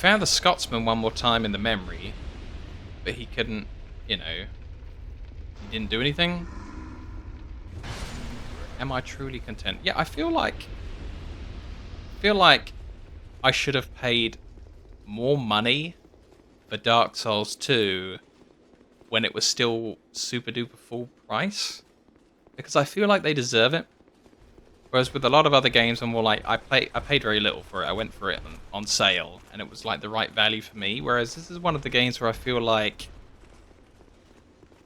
found the Scotsman one more time in the memory, but he couldn't, you know, he didn't do anything. Am I truly content? Yeah, I feel like I should have paid more money for Dark Souls 2 when it was still super duper full price, because I feel like they deserve it. Whereas with a lot of other games, I'm more like, I paid very little for it. I went for it on sale, and it was like the right value for me. Whereas this is one of the games where I feel like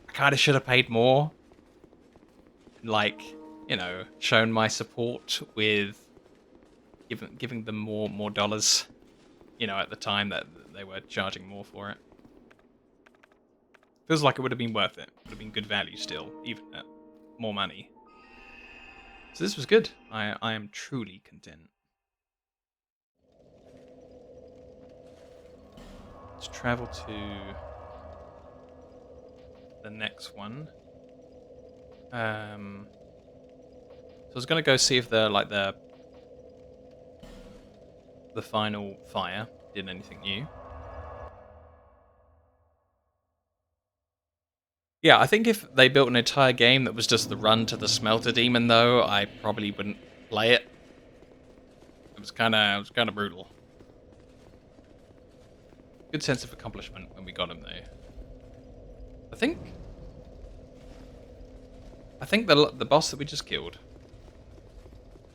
I kind of should have paid more. Like, you know, shown my support with giving them more dollars. You know, at the time that they were charging more for it. Feels like it would have been worth it. Would have been good value still, even at more money. So this was good. I am truly content. Let's travel to the next one. So I was gonna go see if the final fire did anything new. Yeah, I think if they built an entire game that was just the run to the smelter demon, though, I probably wouldn't play it. It was kind of brutal. Good sense of accomplishment when we got him, though. I think the boss that we just killed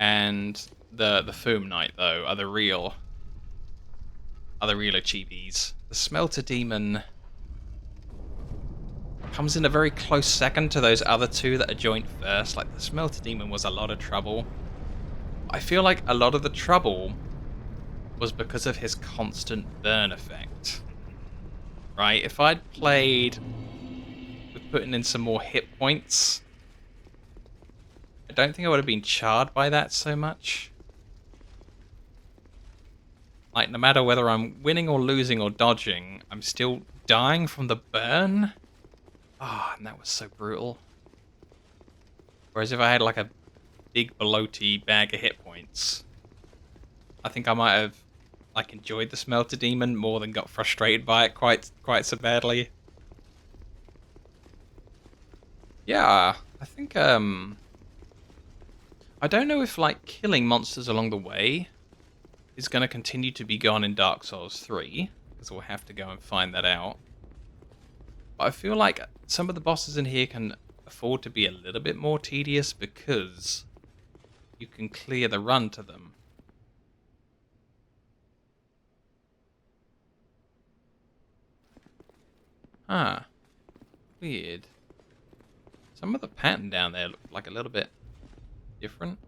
and the Foom Knight, though, are the real achievies. The smelter demon comes in a very close second to those other two that are joint first. Like, the smelter demon was a lot of trouble. I feel like a lot of the trouble was because of his constant burn effect. Right? If I'd played with putting in some more hit points, I don't think I would have been charred by that so much. Like, no matter whether I'm winning or losing or dodging, I'm still dying from the burn. Ah, and that was so brutal. Whereas if I had like a big bloaty bag of hit points, I think I might have like enjoyed the smelter demon more than got frustrated by it quite so badly. Yeah, I think I don't know if like killing monsters along the way is going to continue to be gone in Dark Souls 3, because we'll have to go and find that out. But I feel like some of the bosses in here can afford to be a little bit more tedious because you can clear the run to them. Huh. Weird. Some of the pattern down there look like a little bit different.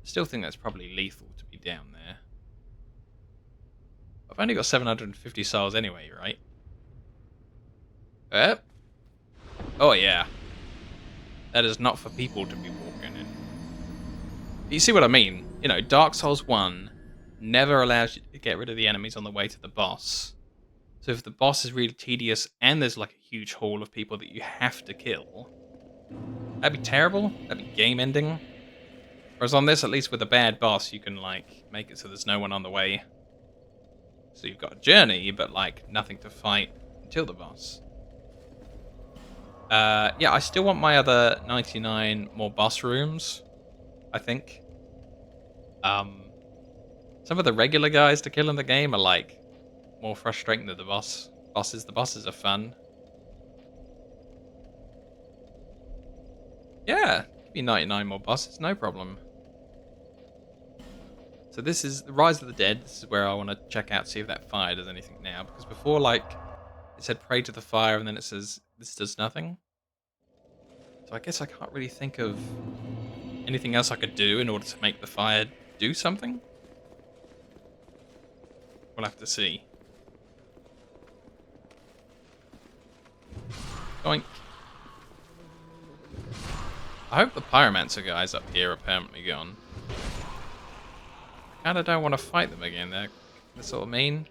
Still think that's probably lethal to be down there. I've only got 750 souls anyway, right? Oh yeah. That is not for people to be walking in. But you see what I mean? You know, Dark Souls 1 never allows you to get rid of the enemies on the way to the boss. So if the boss is really tedious and there's like a huge haul of people that you have to kill, that'd be terrible. That'd be game ending. Whereas on this, at least with a bad boss, you can like make it so there's no one on the way. So you've got a journey, but like nothing to fight until the boss. Yeah, I still want my other 99 more boss rooms, I think. Some of the regular guys to kill in the game are like more frustrating than the bosses. The bosses are fun. Yeah, give me 99 more bosses, no problem. So this is the Rise of the Dead. This is where I want to check out, see if that fire does anything now. Because before, like, it said pray to the fire, and then it says this does nothing. So I guess I can't really think of anything else I could do in order to make the fire do something. We'll have to see. Doink. I hope the pyromancer guys up here are permanently gone. I kinda don't want to fight them again, they're sort of mean.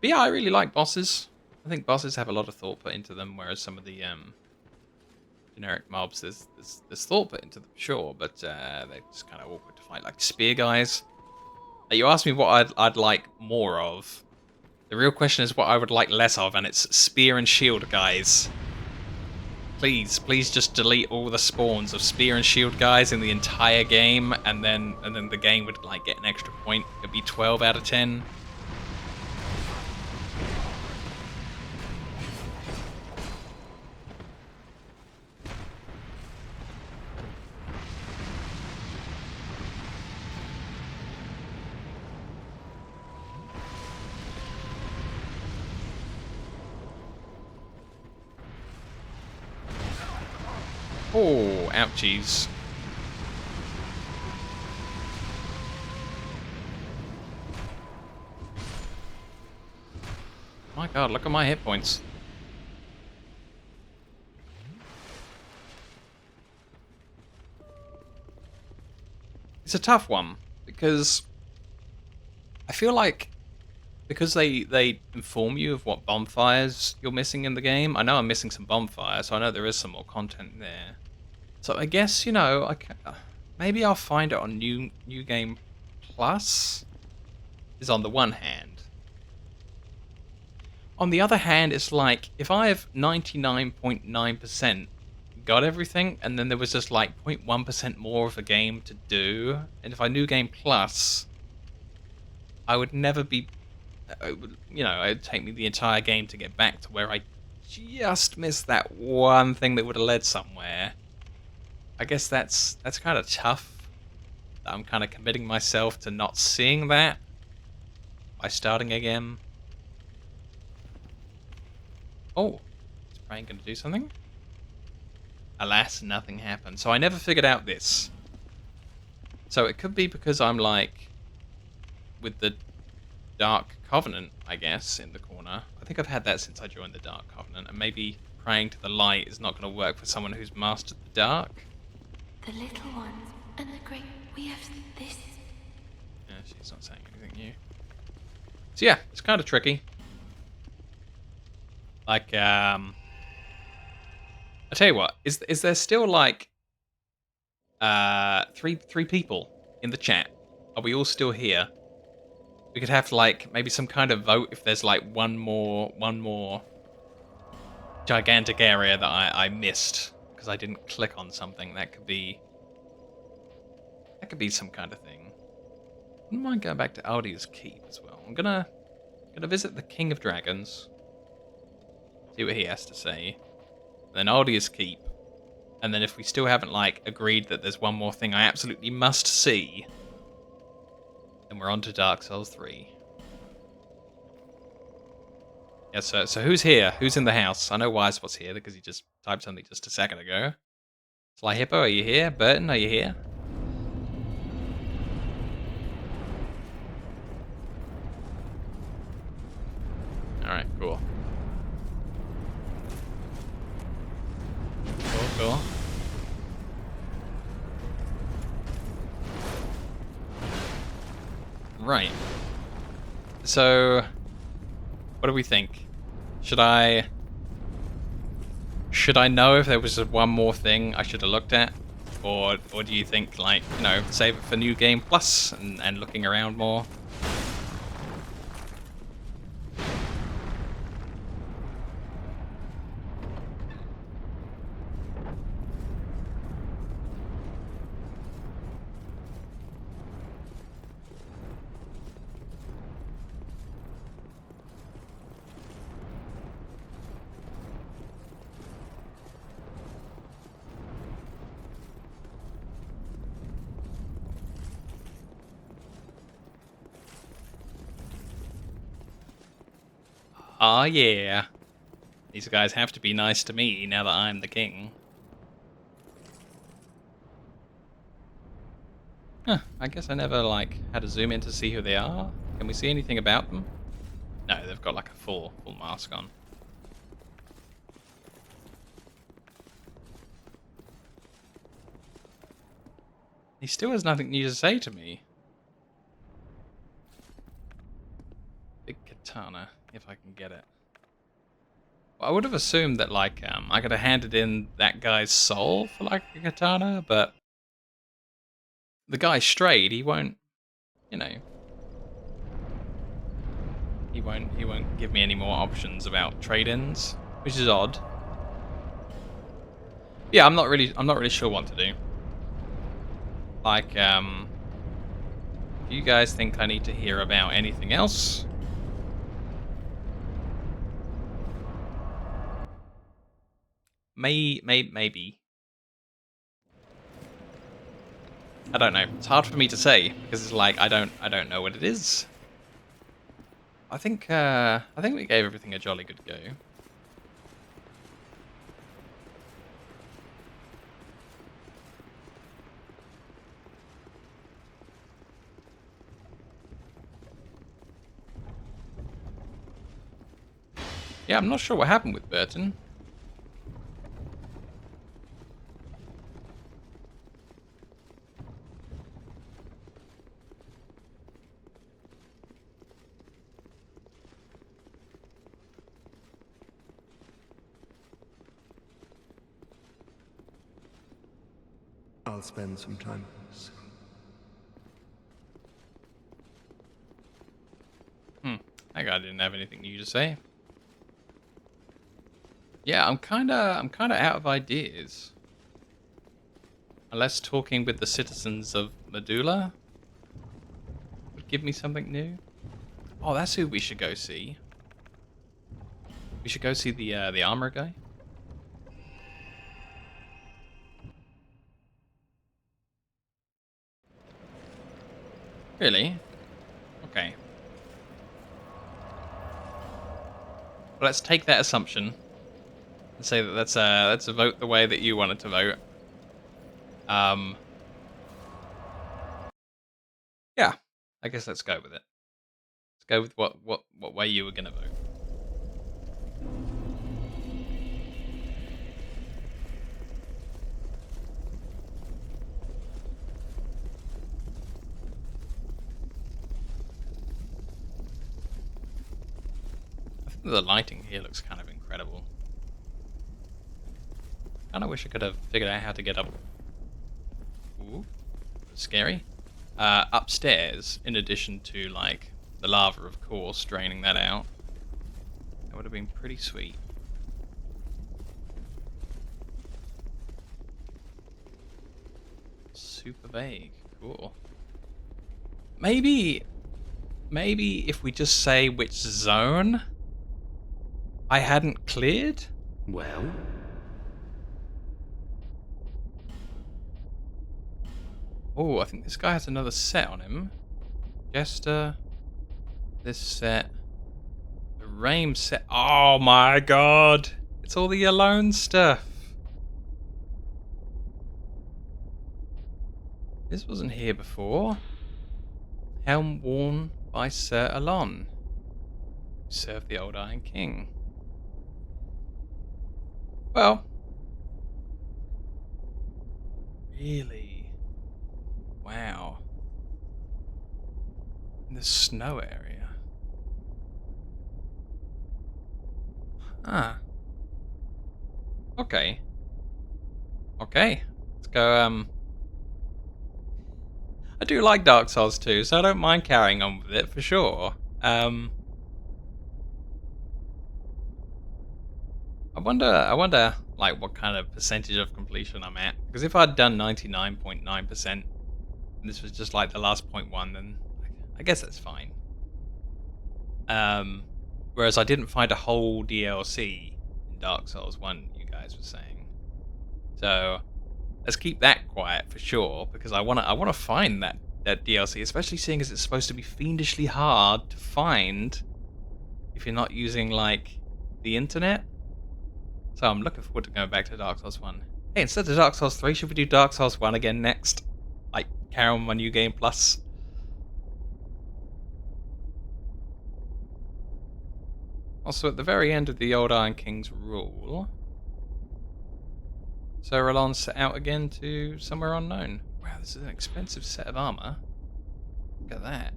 But yeah, I really like bosses. I think bosses have a lot of thought put into them, whereas some of the generic mobs, there's thought put into them, sure, but they're just kind of awkward to fight, like spear guys. You asked me what I'd like more of. The real question is what I would like less of, and it's spear and shield guys. Please, please just delete all the spawns of spear and shield guys in the entire game, and then the game would like get an extra point. It'd be 12 out of 10. Oh, ouchies. My god, look at my hit points. It's a tough one, because I feel like because they inform you of what bonfires you're missing in the game. I know I'm missing some bonfires, so I know there is some more content there. So I guess, you know, maybe I'll find it on New Game Plus, is on the one hand. On the other hand, it's like, if I have 99.9% got everything, and then there was just like 0.1% more of a game to do, and if I New Game Plus, I would never be, you know, it would take me the entire game to get back to where I just missed that one thing that would have led somewhere. I guess that's kind of tough. I'm kind of committing myself to not seeing that by starting again. Oh, is Brain going to do something? Alas, nothing happened. So I never figured out this. So it could be because I'm like with the Dark Covenant, I guess, in the corner. I think I've had that since I joined the Dark Covenant, and maybe praying to the light is not going to work for someone who's mastered the dark. The little ones and the great, we have this. Yeah, she's not saying anything new. So yeah, it's kind of tricky. Like, I tell you what, is there still like three people in the chat? Are we all still here? We could have like maybe some kind of vote if there's like one more gigantic area that I missed because I didn't click on something. That could be some kind of thing. I wouldn't mind going back to Aldi's Keep as well. I'm gonna visit the King of Dragons, see what he has to say. Then Aldi's Keep, and then if we still haven't like agreed that there's one more thing I absolutely must see, then we're on to Dark Souls 3. Yeah, so who's here? Who's in the house? I know Wisewhat's here because he just typed something just a second ago. Sly Hippo, are you here? Burton, are you here? Alright, cool. Cool. Right. So, what do we think? Should I know if there was one more thing I should have looked at? Or do you think, like, you know, save it for New Game Plus and looking around more? Ah, yeah. These guys have to be nice to me now that I'm the king. Huh, I guess I never, like, had to zoom in to see who they are. Can we see anything about them? No, they've got, like, a full mask on. He still has nothing new to say to me. Big katana, if I can get it. Well, I would have assumed that, like, I could have handed in that guy's soul for, like, a katana, but the guy strayed. He won't, you know, He won't give me any more options about trade-ins, which is odd. Yeah, I'm not really sure what to do. Like, if you guys think I need to hear about anything else, maybe. I don't know. It's hard for me to say because it's like I don't know what it is. I think we gave everything a jolly good go. Yeah, I'm not sure what happened with Burton. I'll spend some time soon. That guy didn't have anything new to say. Yeah, I'm kinda out of ideas. Unless talking with the citizens of Medulla would give me something new. Oh, that's who we should go see. We should go see the armor guy. Really? Okay. Well, let's take that assumption and say that let's vote the way that you wanted to vote. Yeah, I guess let's go with it. Let's go with what way you were gonna vote. I think the lighting here looks kind of incredible. Kind of wish I could have figured out how to get up. Ooh, scary. Upstairs, in addition to like the lava, of course, draining that out. That would have been pretty sweet. Super vague. Cool. Maybe if we just say which zone I hadn't cleared. Well? Oh, I think this guy has another set on him. Jester. This set. The Rame set. Oh my god! It's all the alone stuff. This wasn't here before. Helm worn by Sir Alon, who served the old Iron King. Well, really? Wow. In the snow area. Huh. Okay. Okay. Let's go, I do like Dark Souls 2, so I don't mind carrying on with it for sure. I wonder, like, what kind of percentage of completion I'm at. Because if I'd done 99.9%, and this was just like the last 0.1, then I guess that's fine. Whereas I didn't find a whole DLC in Dark Souls 1, you guys were saying. So let's keep that quiet for sure, because I wanna find that DLC, especially seeing as it's supposed to be fiendishly hard to find if you're not using like the internet. So I'm looking forward to going back to Dark Souls 1. Hey, instead of Dark Souls 3, should we do Dark Souls 1 again next? Like, carry on my New Game Plus? Also, at the very end of the old Iron King's rule, Sir Alon set out again to somewhere unknown. Wow, this is an expensive set of armor. Look at that.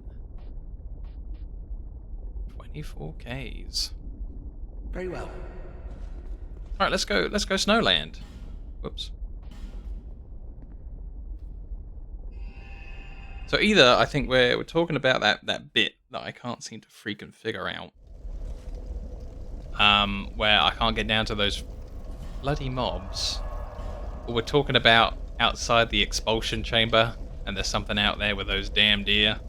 24Ks. Very well. Alright, let's go Snowland. Whoops. So either I think we're talking about that bit that I can't seem to freaking figure out. Where I can't get down to those bloody mobs. But we're talking about outside the expulsion chamber, and there's something out there with those damn deer.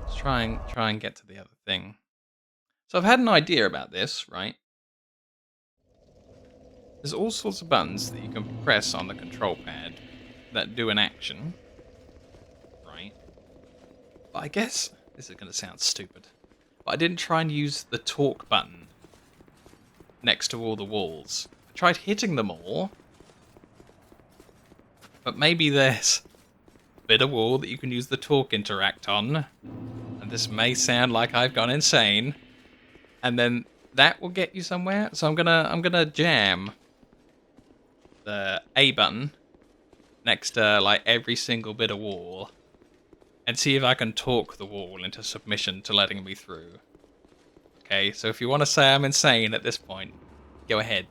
Let's try and get to the other thing. So I've had an idea about this, right? There's all sorts of buttons that you can press on the control pad that do an action, right? But I guess this is going to sound stupid, but I didn't try and use the talk button next to all the walls. I tried hitting them all, but maybe there's a bit of wall that you can use the talk interact on, and this may sound like I've gone insane, and then that will get you somewhere. So I'm gonna jam the A button next to like every single bit of wall and see if I can talk the wall into submission to letting me through. Okay, so if you want to say I'm insane at this point, go ahead.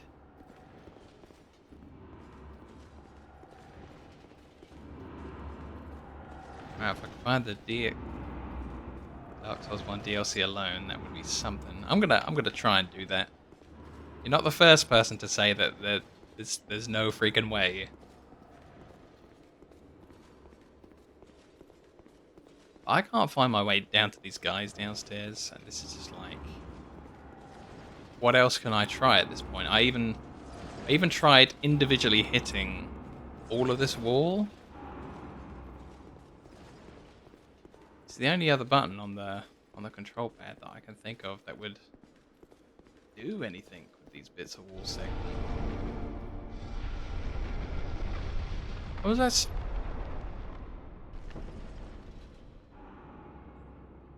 Alright, if I can find the Dark Souls 1 DLC alone, that would be something. I'm gonna try and do that. You're not the first person to say that there's no freaking way. I can't find my way down to these guys downstairs, and this is just like, what else can I try at this point? I even tried individually hitting all of this wall. It's the only other button on the control pad that I can think of that would do anything with these bits of wall segment. What was that?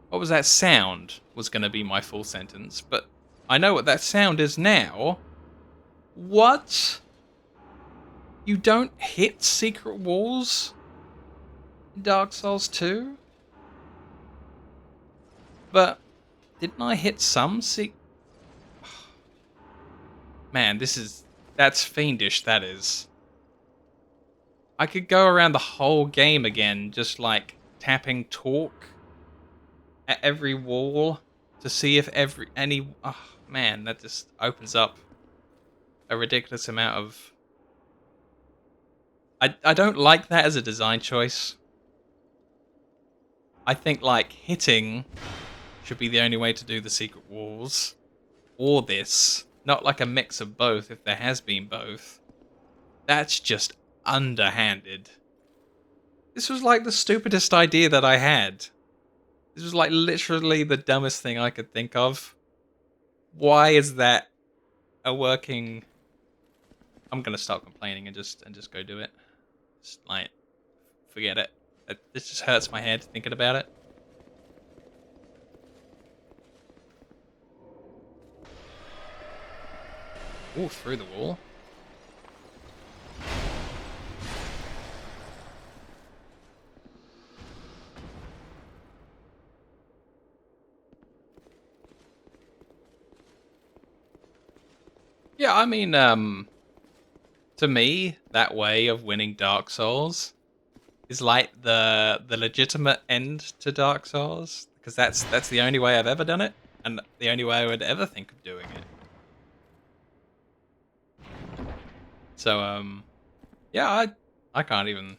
What was that sound? Was going to be my full sentence, but I know what that sound is now. What? You don't hit secret walls in Dark Souls 2? But didn't I hit some Man, that's fiendish, that is. I could go around the whole game again, just like tapping talk at every wall to see if oh man, that just opens up a ridiculous amount of... I don't like that as a design choice. I think like hitting should be the only way to do the secret walls, or this, not like a mix of both if there has been both. That's just underhanded. This was like the stupidest idea that I had. This was like literally the dumbest thing I could think of. Why is that a working... I'm gonna stop complaining and just go do it. Just like, forget it. This just hurts my head thinking about it. Ooh, through the wall. Yeah, I mean, to me, that way of winning Dark Souls is like the legitimate end to Dark Souls, because that's the only way I've ever done it, and the only way I would ever think of doing it. So, yeah, I can't even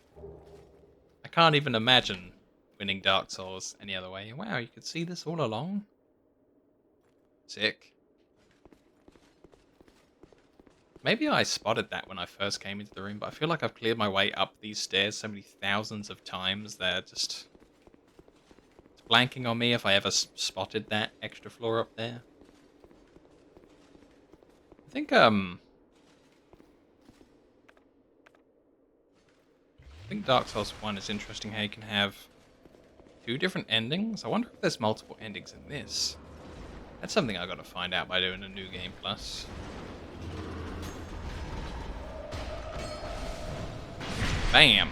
imagine winning Dark Souls any other way. Wow, you could see this all along? Sick. Maybe I spotted that when I first came into the room, but I feel like I've cleared my way up these stairs so many thousands of times that it's blanking on me if I ever spotted that extra floor up there. I think Dark Souls 1 is interesting how you can have 2 different endings. I wonder if there's multiple endings in this. That's something I gotta find out by doing a New Game Plus. Bam!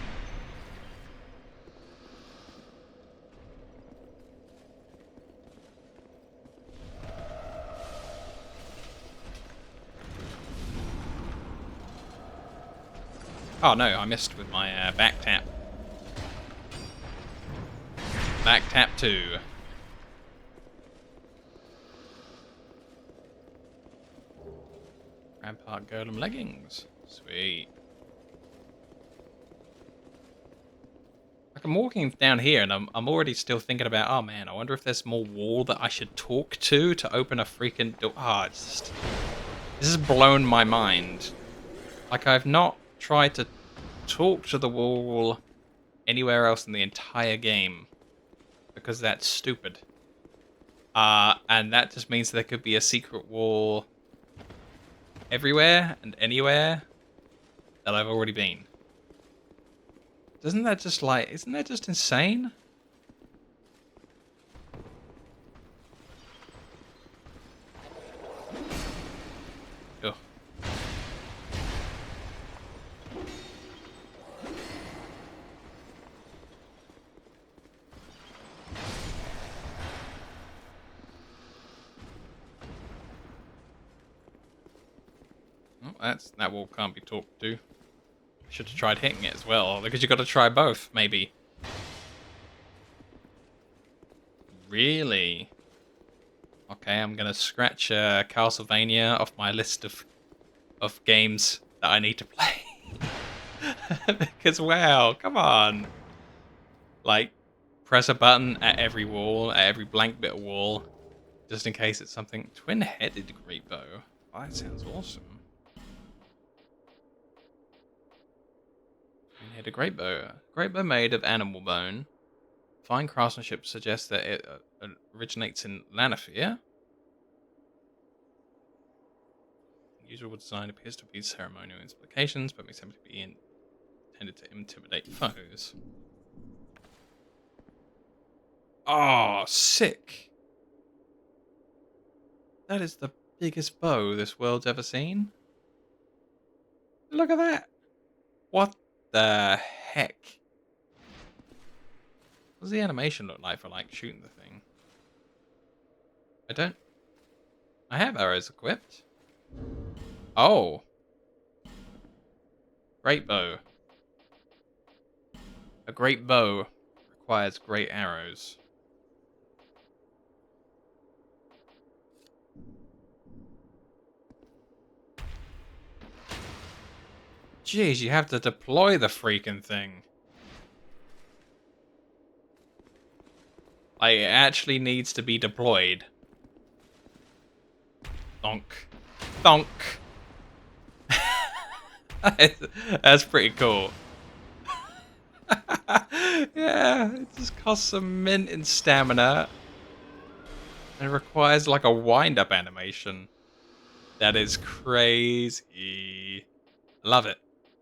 Oh no, I missed with my back tap. Back tap 2. Rampart Golem leggings. Sweet. Like I'm walking down here and I'm already still thinking about, oh man, I wonder if there's more wall that I should talk to open a freaking door. Ah, it's just, this has blown my mind. Like I've not tried to talk to the wall anywhere else in the entire game because that's stupid. And that just means there could be a secret wall everywhere and anywhere that I've already been. Isn't that just insane? Ugh. Oh, that wall can't be talked to. Should have tried hitting it as well, because you got to try both, maybe. Really? Okay, I'm gonna scratch Castlevania off my list of games that I need to play. Because wow, come on. Like, press a button at every wall, at every blank bit of wall, just in case it's something. Twin-headed great bow. Oh, that sounds awesome. Twin-headed great bow. Great bow made of animal bone. Fine craftsmanship suggests that it originates in Lanafir. Usual design appears to be ceremonial implications, but may simply be intended to intimidate foes. Oh, sick! That is the biggest bow this world's ever seen. Look at that! What the heck? What does the animation look like for, like, shooting the thing? I have arrows equipped. Oh. Great bow. A great bow requires great arrows. Jeez, you have to deploy the freaking thing. Like, it actually needs to be deployed. Donk. Donk. That's pretty cool. Yeah, it just costs some mint in stamina. And it requires like a wind-up animation. That is crazy. Love it.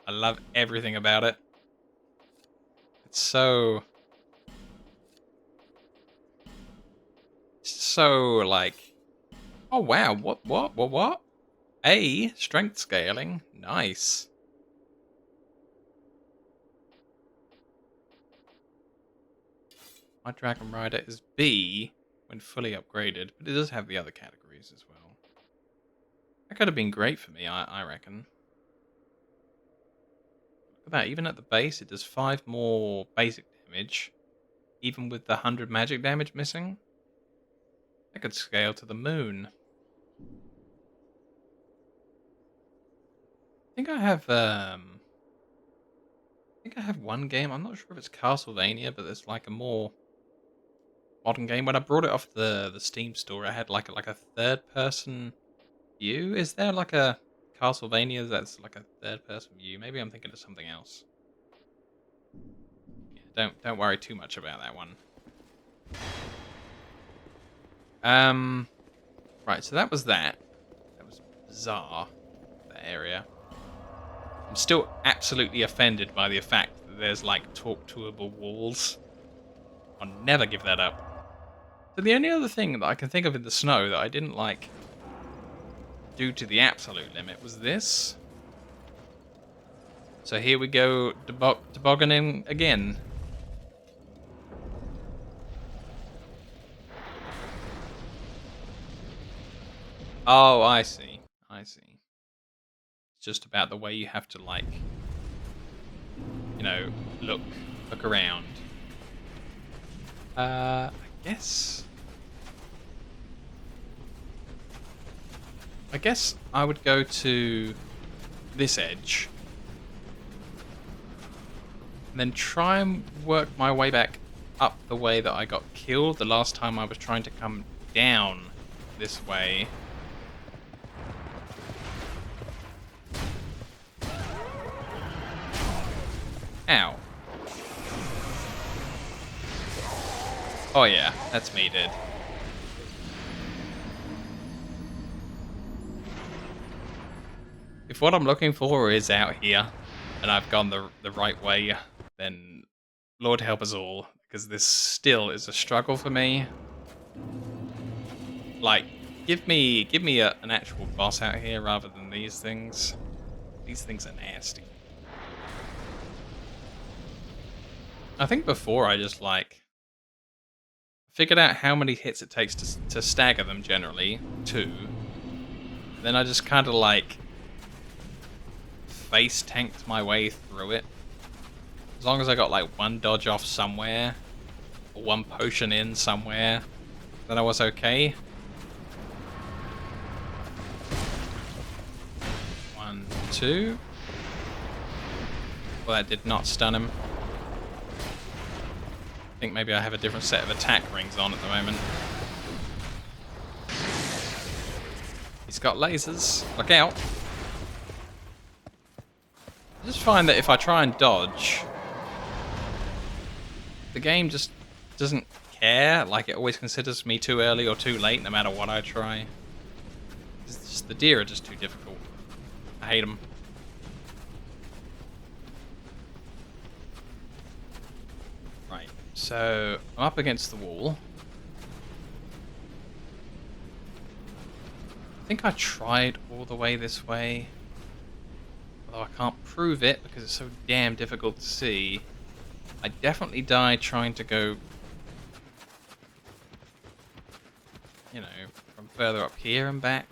I love everything about it. It's so like, oh wow, what? A, strength scaling. Nice. My Dragon Rider is B when fully upgraded, but it does have the other categories as well. That could have been great for me, I reckon. Look at that, even at the base, it does 5 more basic damage, even with the 100 magic damage missing. I could scale to the moon. I think I have one game. I'm not sure if it's Castlevania, but there's like a more modern game. When I brought it off the Steam store, I had like a third person view. Is there like a Castlevania that's like a third person view? Maybe I'm thinking of something else. Yeah, don't worry too much about that one. Right, so that was that. That was bizarre, that area. I'm still absolutely offended by the fact that there's like talk-toable walls. I'll never give that up. So the only other thing that I can think of in the snow that I didn't like do to the absolute limit was this. So here we go, tobogganing again. Oh, I see. I see. It's just about the way you have to, like, you know, look around. I guess... I guess I would go to this edge. And then try and work my way back up the way that I got killed the last time I was trying to come down this way. Ow. Oh yeah, that's me dead. If what I'm looking for is out here, and I've gone the right way, then Lord help us all, because this still is a struggle for me. Like, give me an actual boss out here rather than these things. These things are nasty. I think before I just like figured out how many hits it takes to stagger them generally, 2. Then I just kind of like face tanked my way through it. As long as I got like 1 dodge off somewhere, or 1 potion in somewhere, then I was okay. 1, 2. Well, that did not stun him. I think maybe I have a different set of attack rings on at the moment. He's got lasers. Look out. I just find that if I try and dodge, the game just doesn't care. Like, it always considers me too early or too late no matter what I try. It's just, the deer are just too difficult. I hate them. Right, so I'm up against the wall. I think I tried all the way this way. Although I can't prove it because it's so damn difficult to see. I definitely died trying to go, you know, from further up here and back.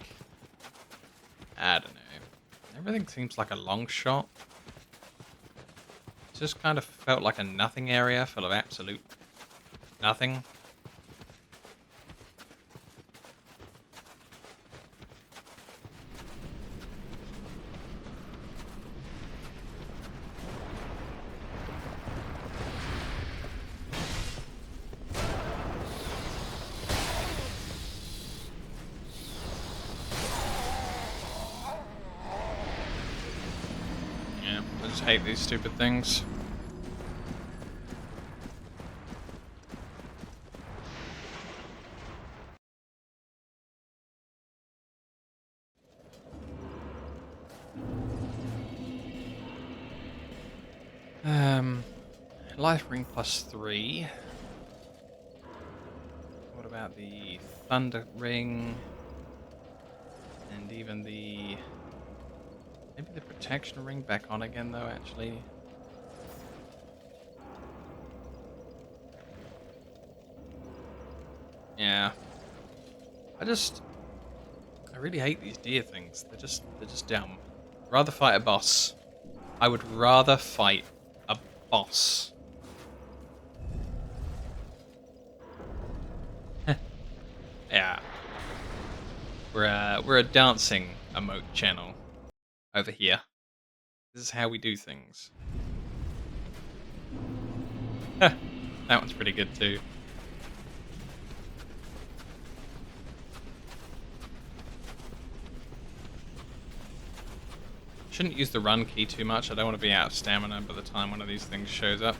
I don't know. Everything seems like a long shot. It just kind of felt like a nothing area full of absolute nothing. I just hate these stupid things. Life ring +3. What about the thunder ring? And even the... maybe the protection ring back on again, though, actually. Yeah. I really hate these deer things. They're just dumb. Rather fight a boss. I would rather fight a boss. Yeah. We're a dancing emote channel over here. This is how we do things. That one's pretty good too. Shouldn't use the run key too much. I don't want to be out of stamina by the time one of these things shows up.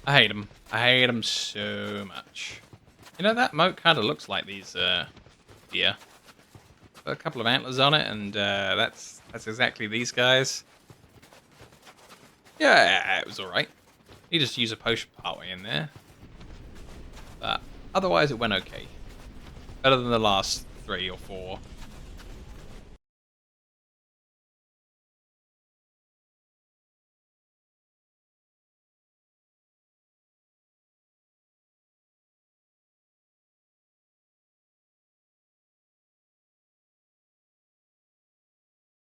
I hate them. I hate them so much. You know, that moat kind of looks like these deer. Got a couple of antlers on it, and that's exactly these guys. Yeah, it was alright. You just use a potion partway in there. But otherwise it went okay. Better than the last 3 or 4.